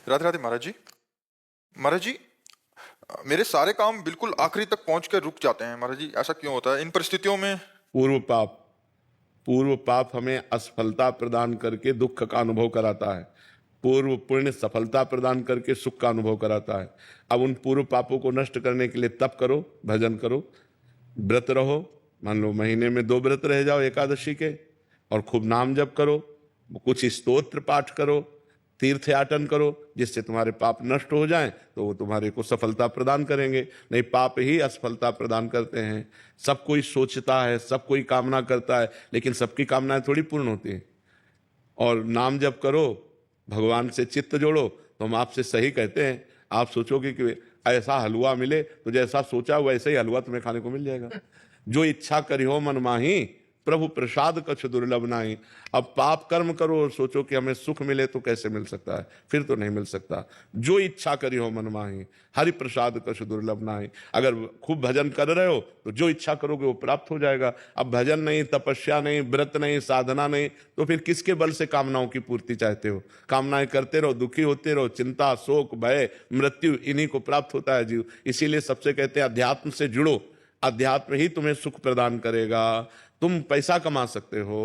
राधे राधे महाराज जी। महाराज जी, मेरे सारे काम बिल्कुल आखिरी तक पहुंच कर रुक जाते हैं महाराज जी, ऐसा क्यों होता है इन परिस्थितियों में? पूर्व पाप हमें असफलता प्रदान करके दुख का अनुभव कराता है। पूर्व पुण्य सफलता प्रदान करके सुख का अनुभव कराता है। अब उन पूर्व पापों को नष्ट करने के लिए तप करो, भजन करो, व्रत रहो। मान लो महीने में 2 व्रत रह जाओ एकादशी के, और खूब नाम जप करो, कुछ स्तोत्र पाठ करो, तीर्थ याटन करो, जिससे तुम्हारे पाप नष्ट हो जाएं तो वो तुम्हारे को सफलता प्रदान करेंगे। नहीं, पाप ही असफलता प्रदान करते हैं। सब कोई सोचता है, सब कोई कामना करता है, लेकिन सबकी कामनाएं थोड़ी पूर्ण होती हैं। और नाम जप करो, भगवान से चित्त जोड़ो, तो हम आपसे सही कहते हैं। आप सोचोगे कि ऐसा हलवा मिले, तो जैसा सोचा वैसे ही हलवा तुम्हें खाने को मिल जाएगा। जो इच्छा करी हो मन माही, प्रभु प्रसाद कछु दुर्लभ नाही। अब पाप कर्म करो और सोचो कि हमें सुख मिले, तो कैसे मिल सकता है? फिर तो नहीं मिल सकता। जो इच्छा करी हो मन माही, हरि प्रसाद कछु दुर्लभ नाही। अगर खूब भजन कर रहे हो तो जो इच्छा करोगे वो प्राप्त हो जाएगा। अब भजन नहीं, तपस्या नहीं, व्रत नहीं, साधना नहीं, तो फिर किसके बल से कामनाओं की पूर्ति चाहते हो? कामनाएं करते रहो, दुखी होते रहो, चिंता, शोक, भय, मृत्यु, इन्हीं को प्राप्त होता है जीव। इसीलिए सबसे कहते हैं अध्यात्म से जुड़ो, अध्यात्म ही तुम्हें सुख प्रदान करेगा। तुम पैसा कमा सकते हो,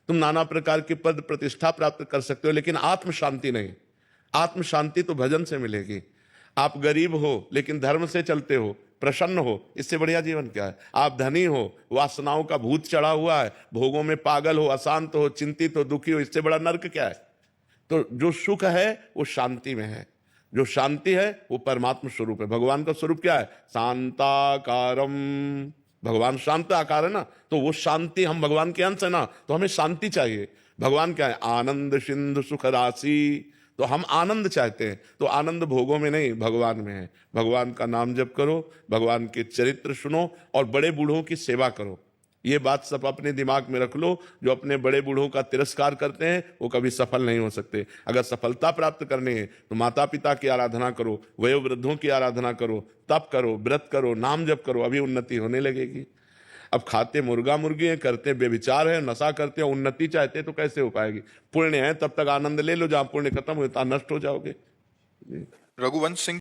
तुम नाना प्रकार की पद प्रतिष्ठा प्राप्त कर सकते हो, लेकिन आत्म शांति नहीं। आत्म शांति तो भजन से मिलेगी। आप गरीब हो लेकिन धर्म से चलते हो, प्रसन्न हो, इससे बढ़िया जीवन क्या है? आप धनी हो, वासनाओं का भूत चढ़ा हुआ है, भोगों में पागल हो, अशांत हो, चिंतित हो, दुखी हो, इससे बड़ा नर्क क्या है? तो जो सुख है वो शांति में है। जो शांति है वो परमात्मा स्वरूप है। भगवान का स्वरूप क्या है? शांताकारम। भगवान शांत आकार है ना, तो वो शांति, हम भगवान के अंश है ना, तो हमें शांति चाहिए। भगवान क्या है? आनंद सिंधु सुख राशि। तो हम आनंद चाहते हैं, तो आनंद भोगों में नहीं, भगवान में है। भगवान का नाम जप करो, भगवान के चरित्र सुनो, और बड़े बूढ़ों की सेवा करो। ये बात सब अपने दिमाग में रख लो। जो अपने बड़े बूढ़ों का तिरस्कार करते हैं वो कभी सफल नहीं हो सकते। अगर सफलता प्राप्त करनी है तो माता पिता की आराधना करो, वयोवृद्धों की आराधना करो, तप करो, व्रत करो, नाम जप करो, अभी उन्नति होने लगेगी। अब खाते मुर्गा मुर्गी हैं, करते व्यभिचार है, नशा करते हैं, उन्नति चाहते हैं, तो कैसे हो पाएगी? पुण्य है तब तक आनंद ले लो, जहां पुण्य खत्म होता नष्ट हो जाओगे। रघुवंश सिंह